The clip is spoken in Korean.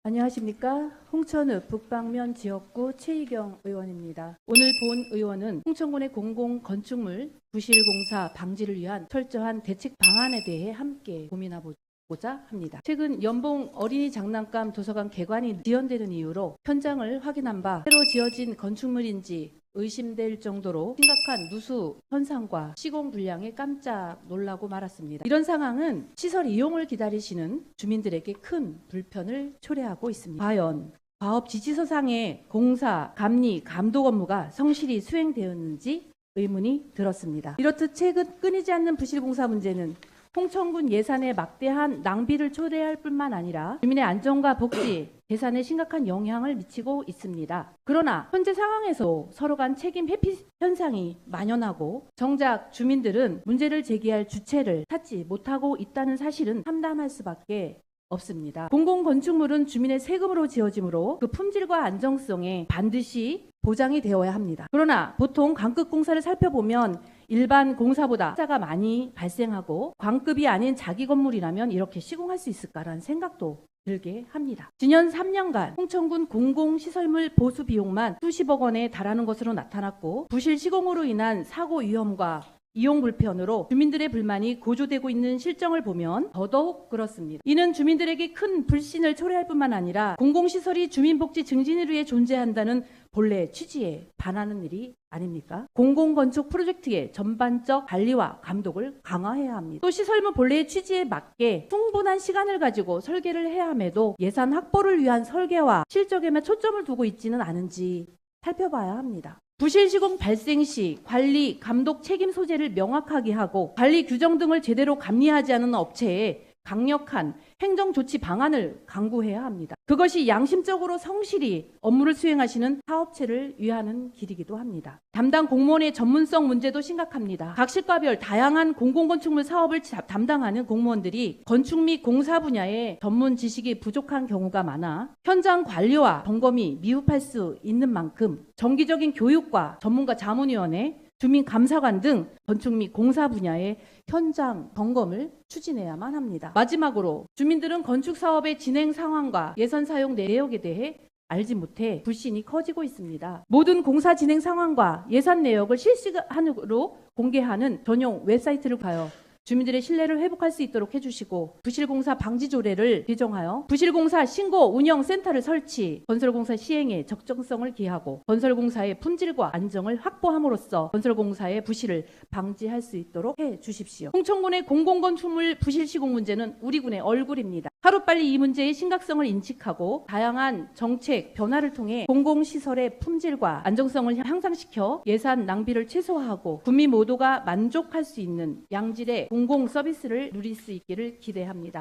안녕하십니까. 홍천읍 북방면 지역구 최희경 의원입니다. 오늘 본 의원은 홍천군의 공공건축물 부실공사 방지를 위한 철저한 대책 방안에 대해 함께 고민해보자 합니다. 최근 연봉 어린이 장난감 도서관 개관이 지연되는 이유로 현장을 확인한 바 새로 지어진 건축물인지 의심될 정도로 심각한 누수 현상과 시공 불량에 깜짝 놀라고 말았습니다. 이런 상황은 시설 이용을 기다리시는 주민들에게 큰 불편을 초래하고 있습니다. 과연 과업 지시서상의 공사, 감리, 감독 업무가 성실히 수행되었는지 의문이 들었습니다. 이렇듯 최근 끊이지 않는 부실공사 문제는 홍천군 예산에 막대한 낭비를 초래할 뿐만 아니라 주민의 안전과 복지, 재산에 심각한 영향을 미치고 있습니다. 그러나 현재 상황에서 서로 간 책임 회피 현상이 만연하고 정작 주민들은 문제를 제기할 주체를 찾지 못하고 있다는 사실은 참담할 수밖에 없습니다. 공공건축물은 주민의 세금으로 지어지므로 그 품질과 안정성에 반드시 보장이 되어야 합니다. 그러나 보통 광급 공사를 살펴보면 일반 공사보다 흑자가 많이 발생하고 광급이 아닌 자기 건물이라면 이렇게 시공할 수 있을까라는 생각도 들게 합니다. 지난 3년간 홍천군 공공시설물 보수 비용만 수십억 원에 달하는 것으로 나타났고 부실 시공으로 인한 사고 위험과 이용 불편으로 주민들의 불만이 고조되고 있는 실정을 보면 더더욱 그렇습니다. 이는 주민들에게 큰 불신을 초래할 뿐만 아니라 공공시설이 주민복지 증진을 위해 존재한다는 본래 취지에 반하는 일이 아닙니까? 공공건축 프로젝트의 전반적 관리와 감독을 강화해야 합니다. 또 시설물 본래의 취지에 맞게 충분한 시간을 가지고 설계를 해야 함에도 예산 확보를 위한 설계와 실적에만 초점을 두고 있지는 않은지 살펴봐야 합니다. 부실 시공 발생 시 관리, 감독 책임 소재를 명확하게 하고 관리 규정 등을 제대로 감리하지 않은 업체에 강력한 행정 조치 방안을 강구해야 합니다. 그것이 양심적으로 성실히 업무를 수행하시는 사업체를 위하는 길이기도 합니다. 담당 공무원의 전문성 문제도 심각합니다. 각 실과별 다양한 공공건축물 사업을 담당하는 공무원들이 건축 및 공사 분야의 전문 지식이 부족한 경우가 많아 현장 관리와 점검이 미흡할 수 있는 만큼 정기적인 교육과 전문가 자문위원회, 주민감사관 등 건축 및 공사 분야의 현장 점검을 추진해야만 합니다. 마지막으로 주민들은 건축 사업의 진행 상황과 예산 사용 내역에 대해 알지 못해 불신이 커지고 있습니다. 모든 공사 진행 상황과 예산 내역을 실시간으로 공개하는 전용 웹사이트를 가요. 주민들의 신뢰를 회복할 수 있도록 해주시고 부실공사 방지 조례를 제정하여 부실공사 신고 운영 센터를 설치, 건설공사 시행에 적정성을 기하고 건설공사의 품질과 안정을 확보함으로써 건설공사의 부실을 방지할 수 있도록 해주십시오. 홍천군의 공공건축물 부실 시공 문제는 우리 군의 얼굴입니다. 하루빨리 이 문제의 심각성을 인식하고 다양한 정책 변화를 통해 공공시설의 품질과 안정성을 향상시켜 예산 낭비를 최소화하고 국민 모두가 만족할 수 있는 양질의 공공 서비스를 누릴 수 있기를 기대합니다.